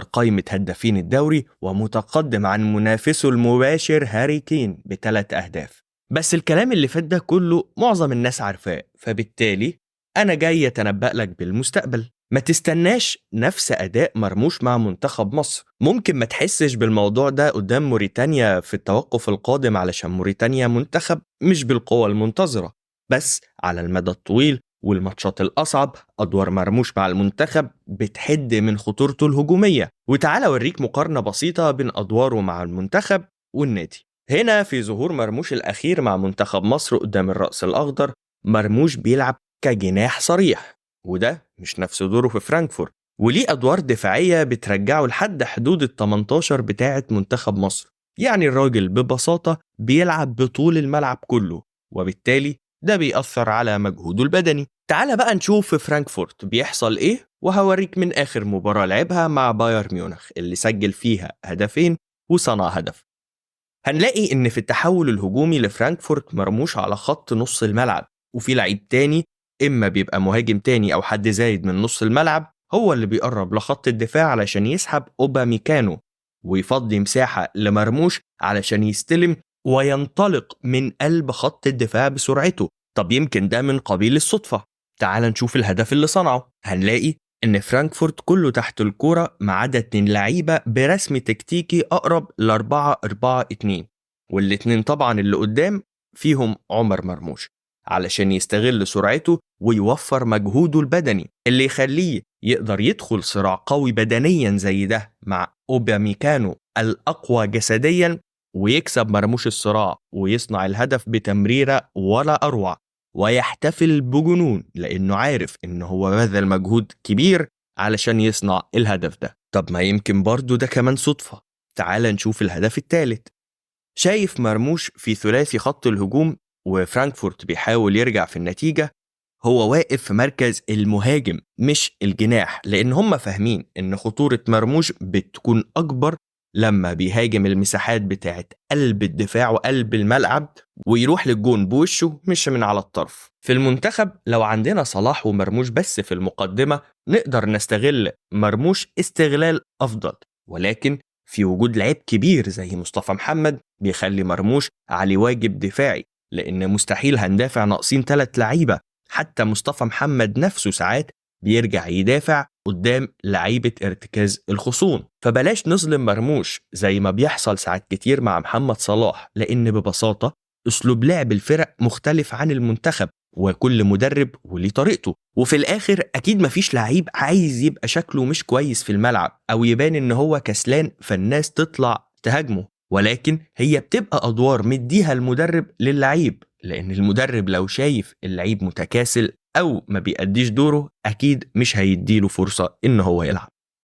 قائمة هدافين الدوري ومتقدم عن منافسه المباشر هاري كين ب3 أهداف. بس الكلام اللي فات ده كله معظم الناس عارفاه، فبالتالي أنا جاي أتنبأ لك بالمستقبل. ما تستناش نفس أداء مرموش مع منتخب مصر. ممكن ما تحسش بالموضوع ده قدام موريتانيا في التوقف القادم علشان موريتانيا منتخب مش بالقوة المنتظرة، بس على المدى الطويل والماتشات الأصعب أدوار مرموش مع المنتخب بتحد من خطورته الهجومية. وتعالى أوريك مقارنة بسيطة بين أدواره مع المنتخب والنادي. هنا في ظهور مرموش الأخير مع منتخب مصر قدام الرأس الأخضر، مرموش بيلعب كجناح صريح، وده مش نفس دوره في فرانكفورت، وليه أدوار دفاعية بترجعه لحد حدود ال18 بتاعة منتخب مصر. يعني الراجل ببساطة بيلعب بطول الملعب كله، وبالتالي ده بيأثر على مجهوده البدني. تعال بقى نشوف في فرانكفورت بيحصل إيه، وهوريك من آخر مباراة لعبها مع بايرن ميونخ اللي سجل فيها هدفين وصنع هدف. هنلاقي إن في التحول الهجومي لفرانكفورت مرموش على خط نص الملعب، وفي لعيب تاني إما بيبقى مهاجم تاني أو حد زايد من نص الملعب هو اللي بيقرب لخط الدفاع علشان يسحب أوباميكانو ويفضي مساحة لمرموش علشان يستلم وينطلق من قلب خط الدفاع بسرعته. طب يمكن ده من قبيل الصدفة. تعال نشوف الهدف اللي صنعه. هنلاقي إن فرانكفورت كله تحت الكرة ما عدا 2 لعيبة برسم تكتيكي أقرب ل4-4-2، والاتنين طبعا اللي قدام فيهم عمر مرموش علشان يستغل سرعته ويوفر مجهوده البدني اللي يخليه يقدر يدخل صراع قوي بدنيا زي ده مع أوباميكانو الأقوى جسديا، ويكسب مرموش الصراع ويصنع الهدف بتمريرة ولا أروع، ويحتفل بجنون لأنه عارف إنه هو بذل مجهود كبير علشان يصنع الهدف ده. طب ما يمكن برضو ده كمان صدفة. تعال نشوف الهدف الثالث. شايف مرموش في ثلاثي خط الهجوم وفرانكفورت بيحاول يرجع في النتيجة، هو واقف في مركز المهاجم مش الجناح، لأن هم فاهمين إن خطورة مرموش بتكون أكبر لما بيهاجم المساحات بتاعت قلب الدفاع وقلب الملعب ويروح للجون بوشه مش من على الطرف. في المنتخب لو عندنا صلاح ومرموش بس في المقدمة نقدر نستغل مرموش استغلال أفضل، ولكن في وجود لعيب كبير زي مصطفى محمد بيخلي مرموش عليه واجب دفاعي، لأن مستحيل هندافع ناقصين 3 لعيبة. حتى مصطفى محمد نفسه ساعات بيرجع يدافع قدام لعيبة ارتكاز الخصوم. فبلاش نظلم مرموش زي ما بيحصل ساعات كتير مع محمد صلاح، لأن ببساطة أسلوب لعب الفرق مختلف عن المنتخب، وكل مدرب وليه طريقته. وفي الآخر أكيد مفيش لعيب عايز يبقى شكله مش كويس في الملعب أو يبان إن هو كسلان فالناس تطلع تهاجمه، ولكن هي بتبقى أدوار مديها المدرب للعيب، لأن المدرب لو شايف اللعيب متكاسل أو ما بيأديش دوره أكيد مش هيديله فرصة إن هو يلعب.